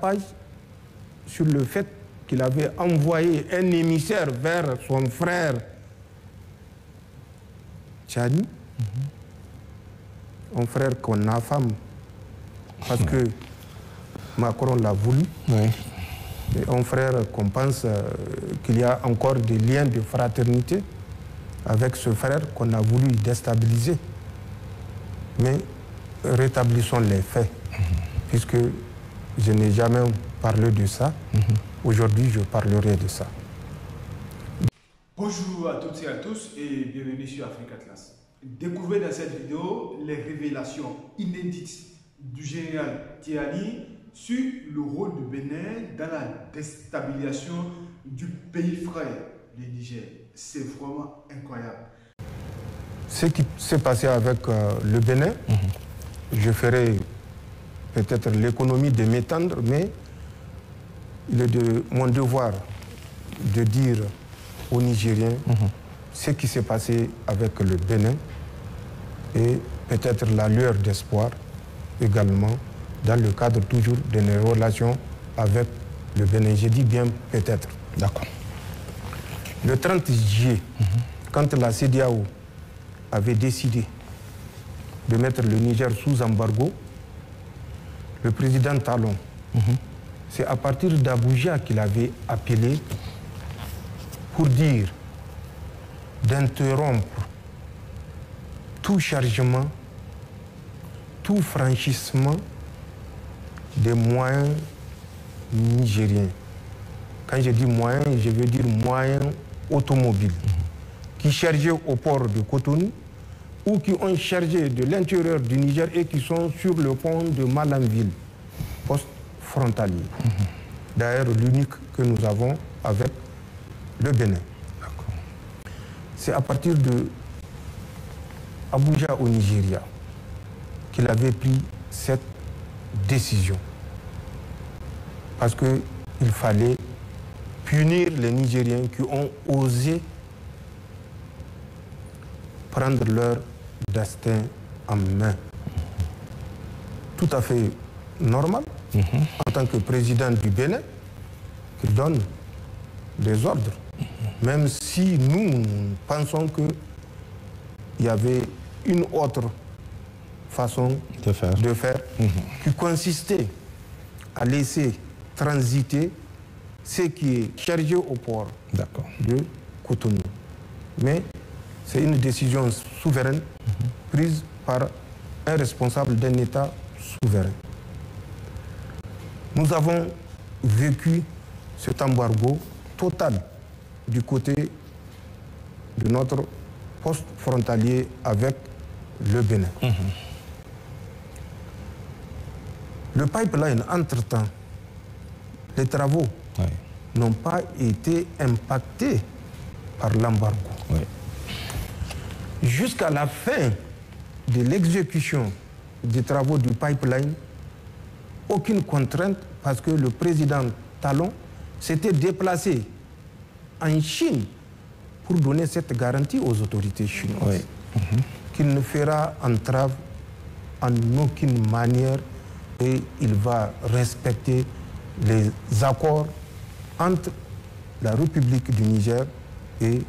dérapage sur le fait qu'il avait envoyé un émissaire vers son frère Tchani, un frère qu'on affame parce que Macron l'a voulu. Oui. Et un frère qu'on pense qu'il y a encore des liens de fraternité avec ce frère qu'on a voulu déstabiliser. Mais rétablissons les faits, puisque je n'ai jamais parlé de ça. Aujourd'hui, je parlerai de ça. Bonjour à toutes et à tous et bienvenue sur Afrique Atlas. Découvrez dans cette vidéo les révélations inédites du général Tiani sur le rôle du Bénin dans la déstabilisation du pays frère, le Niger. C'est vraiment incroyable. Ce qui s'est passé avec le Bénin, je ferai peut-être l'économie de m'étendre, mais il est de mon devoir de dire aux Nigériens ce qui s'est passé avec le Bénin et peut-être la lueur d'espoir également dans le cadre toujours de nos relations avec le Bénin. Je dis bien peut-être. D'accord. Le 30 juillet, quand la CEDEAO avait décidé de mettre le Niger sous embargo, le président Talon, c'est à partir d'Abuja qu'il avait appelé pour dire d'interrompre tout chargement, tout franchissement des moyens nigériens. Quand je dis moyens, je veux dire moyens automobiles qui chargeaient au port de Cotonou ou qui ont chargé de l'intérieur du Niger et qui sont sur le pont de Malanville, poste frontalier. D'ailleurs, l'unique que nous avons avec le Bénin. C'est à partir de Abuja au Nigeria qu'il avait pris cette décision. Parce qu'il fallait punir les Nigériens qui ont osé prendre leur destin en main. Tout à fait normal, en tant que président du Bénin, qu'il donne des ordres. Même si nous pensons qu'il y avait une autre façon de faire qui consistait à laisser transiter ce qui est chargé au port de Cotonou. Mais c'est une décision souveraine prise par un responsable d'un État souverain. Nous avons vécu cet embargo total du côté de notre poste frontalier avec le Bénin. Le pipeline, entre-temps, les travaux n'ont pas été impactés par l'embargo. Jusqu'à la fin de l'exécution des travaux du pipeline, aucune contrainte parce que le président Talon s'était déplacé en Chine pour donner cette garantie aux autorités chinoises qu'il ne fera entrave en aucune manière et il va respecter les accords entre la République du Niger et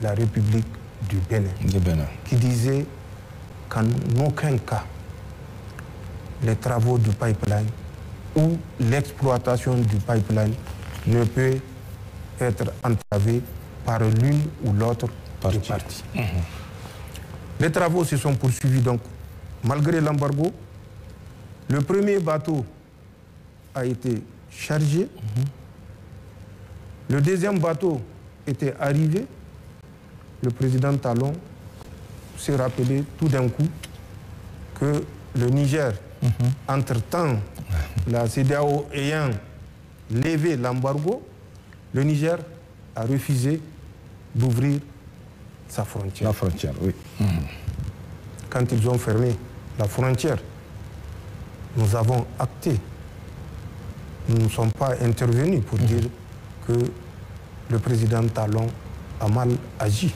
la République du Bénin, qui disait qu'en aucun cas les travaux du pipeline ou l'exploitation du pipeline ne peut être entravée par l'une ou l'autre des parties. Les travaux se sont poursuivis donc malgré l'embargo. Le premier bateau a été chargé. Le deuxième bateau était arrivé. Le président Talon s'est rappelé tout d'un coup que le Niger, entre-temps, la CEDEAO ayant levé l'embargo, le Niger a refusé d'ouvrir sa frontière. La frontière, oui. Quand ils ont fermé la frontière, nous avons acté. Nous ne sommes pas intervenus pour dire que le président Talon a mal agi.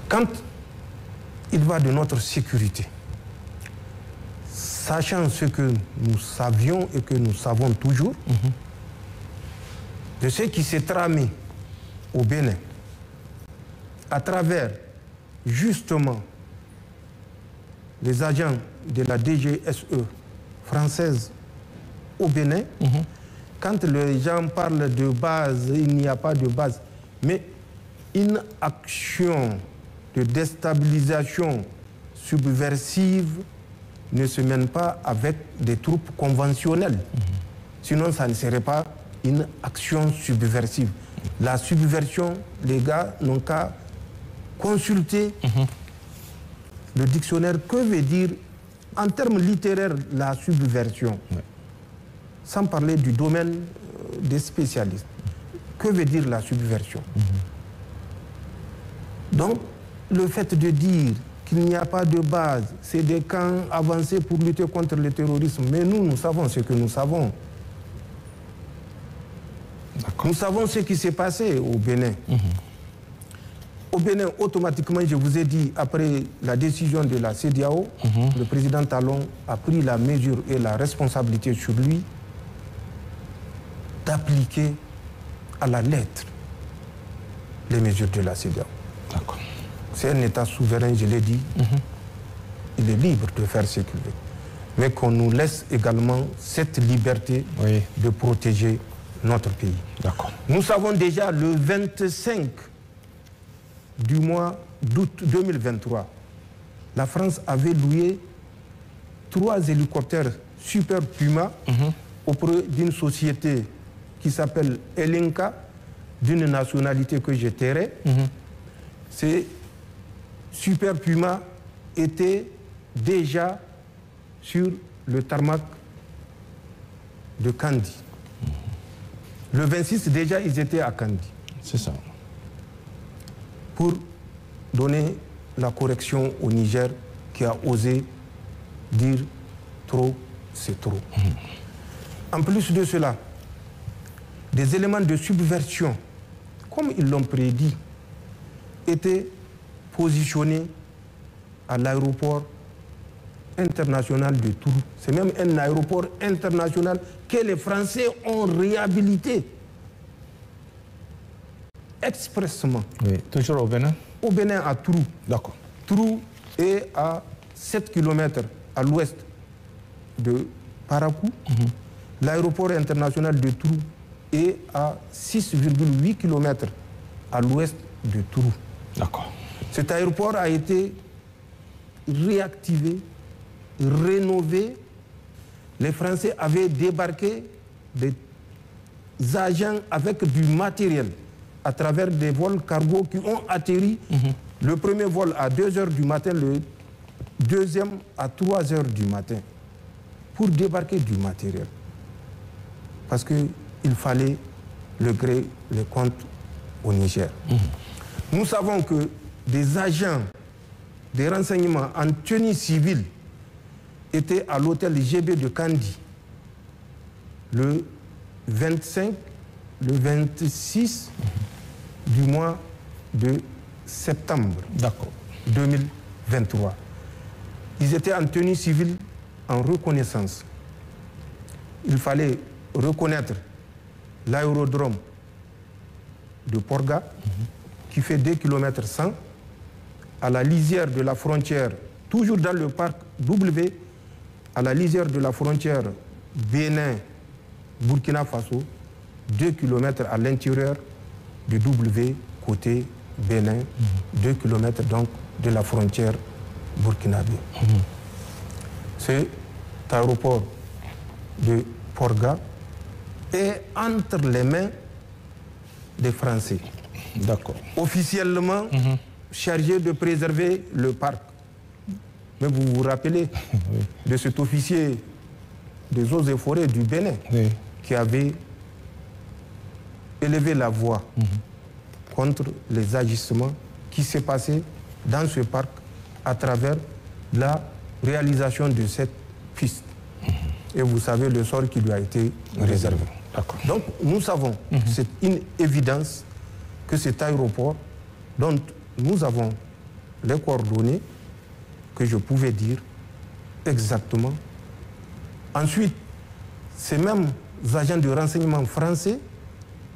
Quand il va de notre sécurité, sachant ce que nous savions et que nous savons toujours, de ce qui s'est tramé au Bénin, à travers justement les agents de la DGSE française au Bénin, quand les gens parlent de base, il n'y a pas de base. Mais une action de déstabilisation subversive ne se mène pas avec des troupes conventionnelles. Sinon, ça ne serait pas une action subversive. La subversion, les gars n'ont qu'à consulter le dictionnaire. Que veut dire, en termes littéraires, la subversion? Sans parler du domaine des spécialistes. Que veut dire la subversion? Donc, le fait de dire qu'il n'y a pas de base, c'est des camps avancés pour lutter contre le terrorisme. Mais nous savons ce que nous savons. Nous savons ce qui s'est passé au Bénin. Au Bénin, automatiquement, je vous ai dit, après la décision de la CEDEAO, le président Talon a pris la mesure et la responsabilité sur lui d'appliquer à la lettre les mesures de la CEDEAO. C'est un État souverain, je l'ai dit. Il est libre de faire ce qu'il veut. Mais qu'on nous laisse également cette liberté de protéger notre pays. Nous savons déjà le 25 du mois d'août 2023, la France avait loué 3 hélicoptères Super Puma auprès d'une société qui s'appelle Elenka, d'une nationalité que je tairai. Ces Super Puma étaient déjà sur le tarmac de Kandi. Le 26, déjà, ils étaient à Kandi. C'est ça. Pour donner la correction au Niger qui a osé dire trop, c'est trop. En plus de cela, des éléments de subversion, comme ils l'ont prédit, étaient positionnés à l'aéroport international de Tours. C'est même un aéroport international que les Français ont réhabilité expressément. Oui, toujours au Bénin? Au Bénin, à Trou. D'accord. Trou est à 7 km à l'ouest de Parakou. L'aéroport international de Trou est à 6,8 km à l'ouest de Trou. D'accord. Cet aéroport a été réactivé, rénové. Les Français avaient débarqué des agents avec du matériel à travers des vols cargo qui ont atterri. Le premier vol à 2 h du matin, le deuxième à 3 h du matin, pour débarquer du matériel. Parce qu'il fallait le gré, les comptes au Niger. Nous savons que des agents des renseignements en tenue civile étaient à l'hôtel GB de Kandi le 25, le 26 du mois de septembre 2023. Ils étaient en tenue civile en reconnaissance. Il fallait reconnaître l'aérodrome de Porga, qui fait 2 km 100, à la lisière de la frontière, toujours dans le parc W, à la lisière de la frontière Bénin-Burkina Faso, 2 km à l'intérieur du W côté Bénin, 2 km donc de la frontière burkinabé. Cet aéroport de Porga est entre les mains des Français. D'accord. Officiellement chargé de préserver le parc. Mais vous vous rappelez de cet officier des eaux et forêts du Bénin qui avait élevé la voix contre les agissements qui s'est passé dans ce parc à travers la réalisation de cette piste. Et vous savez le sort qui lui a été réservé. Donc nous savons, c'est une évidence que cet aéroport, dont nous avons les coordonnées, que je pouvais dire exactement Ensuite, ces mêmes agents de renseignement français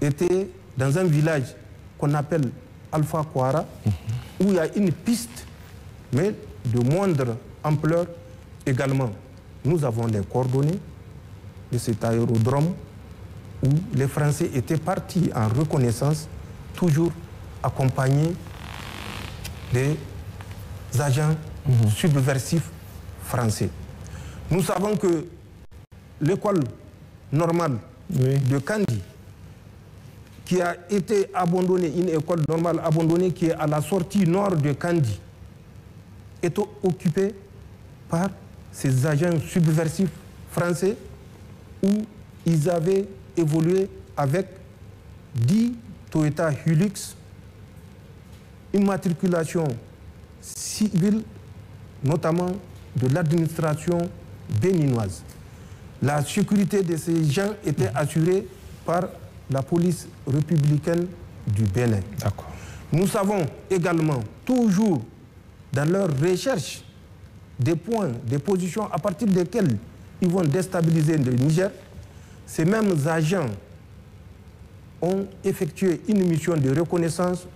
étaient dans un village qu'on appelle Alpha Kouara, où il y a une piste, mais de moindre ampleur également. Nous avons les coordonnées de cet aérodrome où les Français étaient partis en reconnaissance, toujours accompagnés des agents subversifs français. Nous savons que l'école normale de Kandi, qui a été abandonnée, une école normale abandonnée qui est à la sortie nord de Kandi, est occupée par ces agents subversifs français où ils avaient évolué avec 10 Toyota Hilux, une matriculation civile, notamment de l'administration béninoise. La sécurité de ces gens était assurée par la police républicaine du Bénin. Nous savons également, toujours dans leur recherche des points, des positions à partir desquelles ils vont déstabiliser le Niger, ces mêmes agents ont effectué une mission de reconnaissance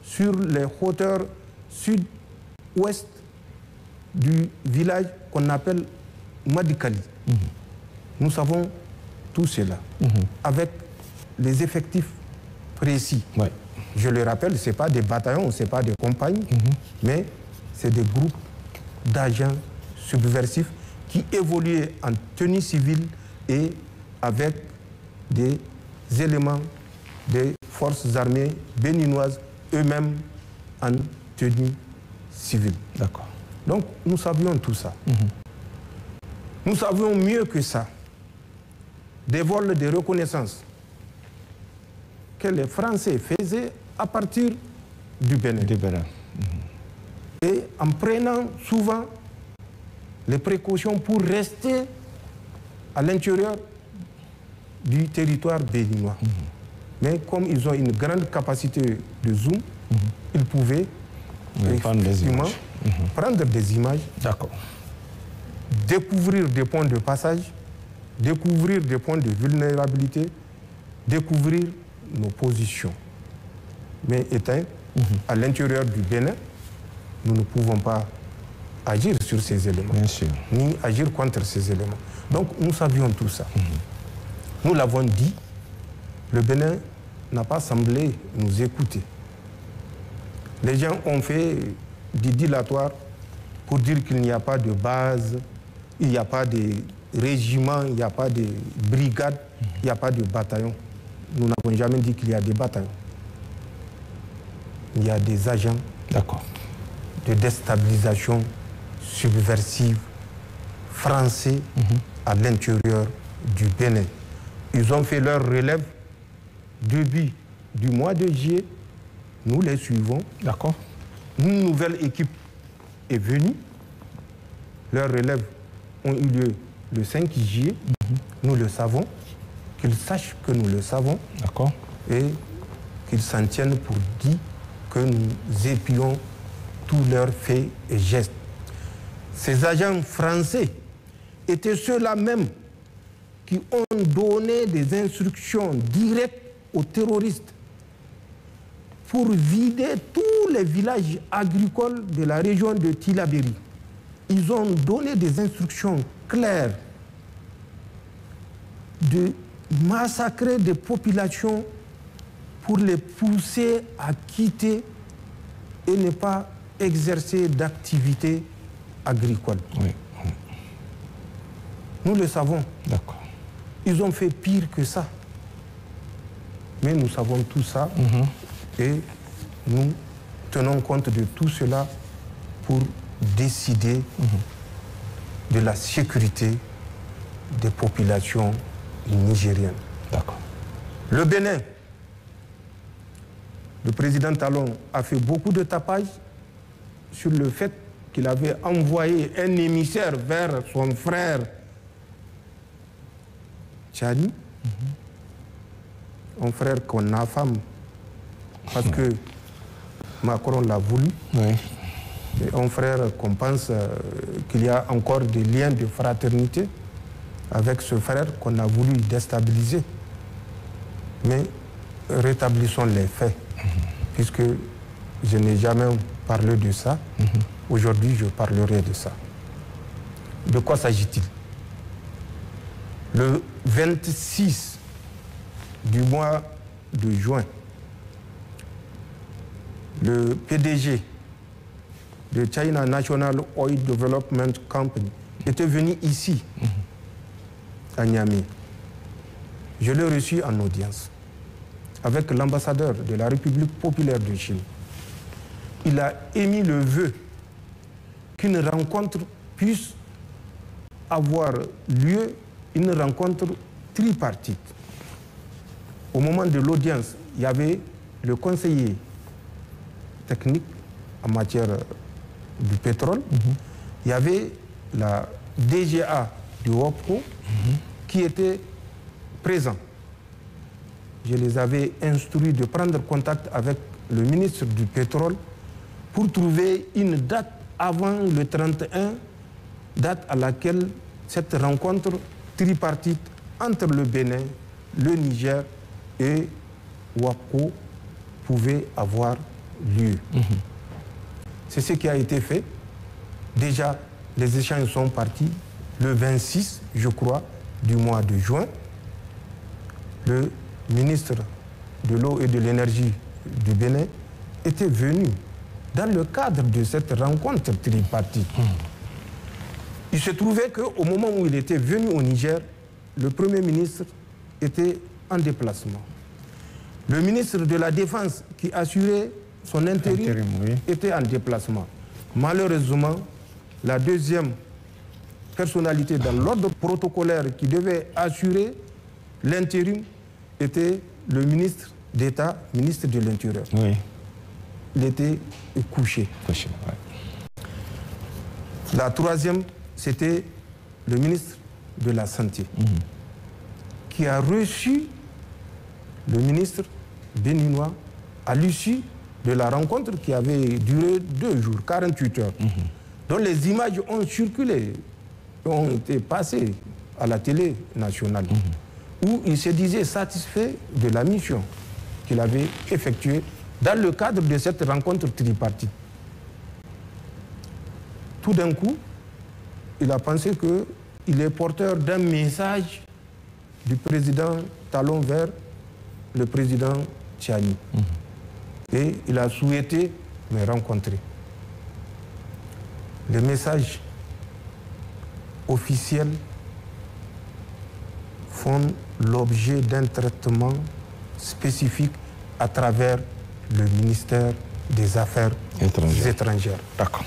sur les hauteurs sud-ouest du village qu'on appelle Madikali. Nous savons tout cela, avec les effectifs précis. Je le rappelle, ce n'est pas des bataillons, ce n'est pas des compagnies, mais c'est des groupes d'agents subversifs qui évoluaient en tenue civile et avec des éléments des forces armées béninoises, eux-mêmes en tenue civile. Donc nous savions tout ça. Nous savions mieux que ça des vols de reconnaissance que les Français faisaient à partir du Bénin. Et en prenant souvent les précautions pour rester à l'intérieur du territoire béninois. Mais comme ils ont une grande capacité de zoom, ils pouvaient effectivement prendre des images, découvrir des points de passage, découvrir des points de vulnérabilité, découvrir nos positions. Mais étant à l'intérieur du Bénin, nous ne pouvons pas agir sur ces éléments, ni agir contre ces éléments. Donc nous savions tout ça. Nous l'avons dit, le Bénin n'a pas semblé nous écouter. Les gens ont fait du dilatoire pour dire qu'il n'y a pas de base, il n'y a pas de régiment, il n'y a pas de brigade, il n'y a pas de bataillon. Nous n'avons jamais dit qu'il y a des bataillons. Il y a des agents de déstabilisation subversive français à l'intérieur du Bénin. Ils ont fait leur relève début du mois de juillet. Nous les suivons. Une nouvelle équipe est venue. Leurs relèves ont eu lieu le 5 juillet. Nous le savons. Qu'ils sachent que nous le savons. Et qu'ils s'en tiennent pour dire que nous épions tous leurs faits et gestes. Ces agents français étaient ceux-là même qui ont donné des instructions directes aux terroristes pour vider tous les villages agricoles de la région de Tillabéri. Ils ont donné des instructions claires de massacrer des populations pour les pousser à quitter et ne pas exercer d'activité agricole. Nous le savons. Ils ont fait pire que ça. Mais nous savons tout ça et nous tenons compte de tout cela pour décider de la sécurité des populations nigériennes. Le Bénin, le président Talon a fait beaucoup de tapage sur le fait qu'il avait envoyé un émissaire vers son frère Tchani, un frère qu'on affame parce que Macron l'a voulu, et un frère qu'on pense qu'il y a encore des liens de fraternité avec ce frère qu'on a voulu déstabiliser. Mais rétablissons les faits, puisque je n'ai jamais parlé de ça. Aujourd'hui, je parlerai de ça. De quoi s'agit-il? Le 26 du mois de juin, le PDG de China National Oil Development Company était venu ici, à Niamey. Je l'ai reçu en audience avec l'ambassadeur de la République populaire de Chine. Il a émis le vœu qu'une rencontre puisse avoir lieu, une rencontre tripartite. Au moment de l'audience, il y avait le conseiller technique en matière du pétrole, il y avait la DGA du WOPCO qui était présent. Je les avais instruits de prendre contact avec le ministre du pétrole pour trouver une date avant le 31, date à laquelle cette rencontre tripartite entre le Bénin, le Niger et WAPCO pouvait avoir lieu. C'est ce qui a été fait. Déjà, les échanges sont partis le 26, je crois, du mois de juin. Le ministre de l'eau et de l'énergie du Bénin était venu dans le cadre de cette rencontre tripartite. Il se trouvait qu'au moment où il était venu au Niger, le Premier ministre était en déplacement. Le ministre de la Défense qui assurait son intérim était en déplacement. Malheureusement, la deuxième personnalité dans l'ordre protocolaire qui devait assurer l'intérim était le ministre d'État, ministre de l'Intérieur. Il était couché. La troisième, c'était le ministre de la Santé, qui a reçu le ministre béninois à l'issue de la rencontre qui avait duré 2 jours, 48 heures, dont les images ont circulé, ont été passées à la télé nationale, où il se disait satisfait de la mission qu'il avait effectuée dans le cadre de cette rencontre tripartite. Tout d'un coup, il a pensé qu'il est porteur d'un message du président Talon vers le président Tchiani. Et il a souhaité me rencontrer. Les messages officiels font l'objet d'un traitement spécifique à travers le ministère des Affaires étrangères. D'accord.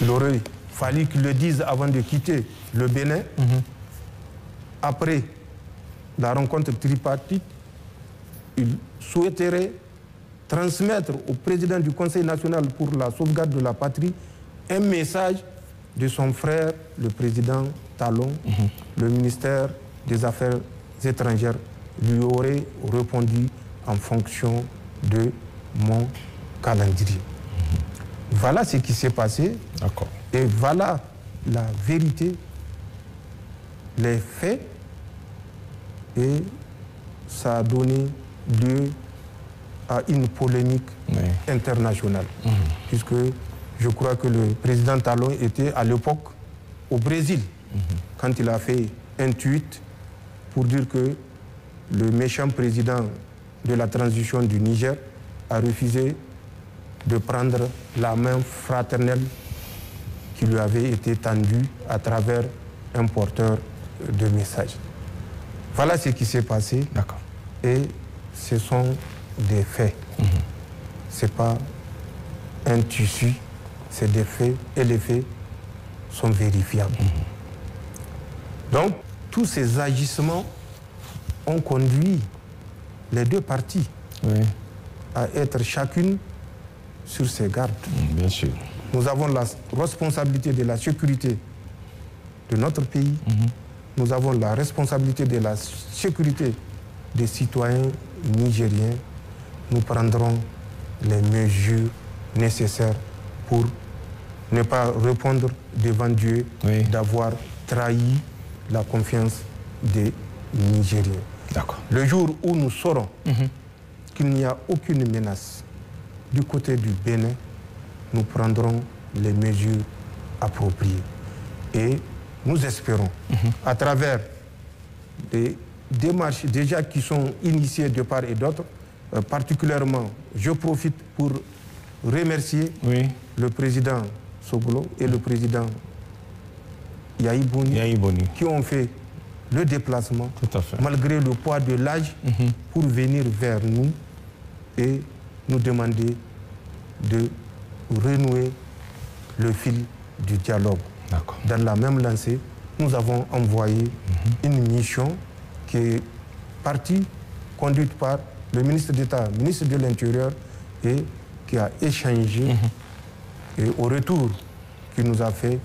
Il aurait fallu qu'il le dise avant de quitter le Bénin. Après la rencontre tripartite, il souhaiterait transmettre au président du Conseil national pour la sauvegarde de la patrie un message de son frère, le président Talon. Le ministère des Affaires étrangères lui aurait répondu en fonction de mon calendrier. Voilà ce qui s'est passé. D'accord. Et voilà la vérité, les faits, et ça a donné lieu à une polémique internationale. Puisque je crois que le président Talon était à l'époque au Brésil, quand il a fait un tweet pour dire que le méchant président de la transition du Niger a refusé de prendre la main fraternelle qui lui avait été tendue à travers un porteur de messages. Voilà ce qui s'est passé. D'accord. Et ce sont des faits. Ce n'est pas un tissu, c'est des faits, et les faits sont vérifiables. Donc, tous ces agissements ont conduit les deux parties à être chacune sur ses gardes. Bien sûr. Nous avons la responsabilité de la sécurité de notre pays. Nous avons la responsabilité de la sécurité des citoyens nigériens. Nous prendrons les mesures nécessaires pour ne pas répondre devant Dieu d'avoir trahi la confiance des Nigériens. D'accord. Le jour où nous saurons qu'il n'y a aucune menace du côté du Bénin, nous prendrons les mesures appropriées. Et nous espérons, à travers des démarches déjà qui sont initiées de part et d'autre, particulièrement, je profite pour remercier le président Soglo et le président Yahi Boni qui ont fait le déplacement, malgré le poids de l'âge, pour venir vers nous et nous demander de renouer le fil du dialogue. Dans la même lancée, nous avons envoyé une mission qui est partie, conduite par le ministre d'État, ministre de l'Intérieur, et qui a échangé, et au retour, qui nous a fait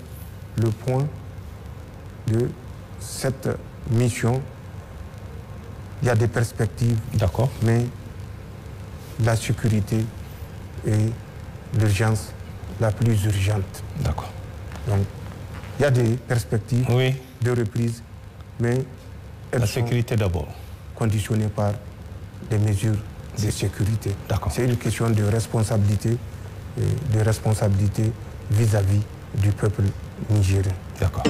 le point de cette mission. Il y a des perspectives, mais la sécurité est l'urgence la plus urgente. Donc, il y a des perspectives de reprise, mais la sécurité d'abord, conditionnées par des mesures de sécurité. C'est une question de responsabilité vis-à-vis du peuple nigérien. D'accord.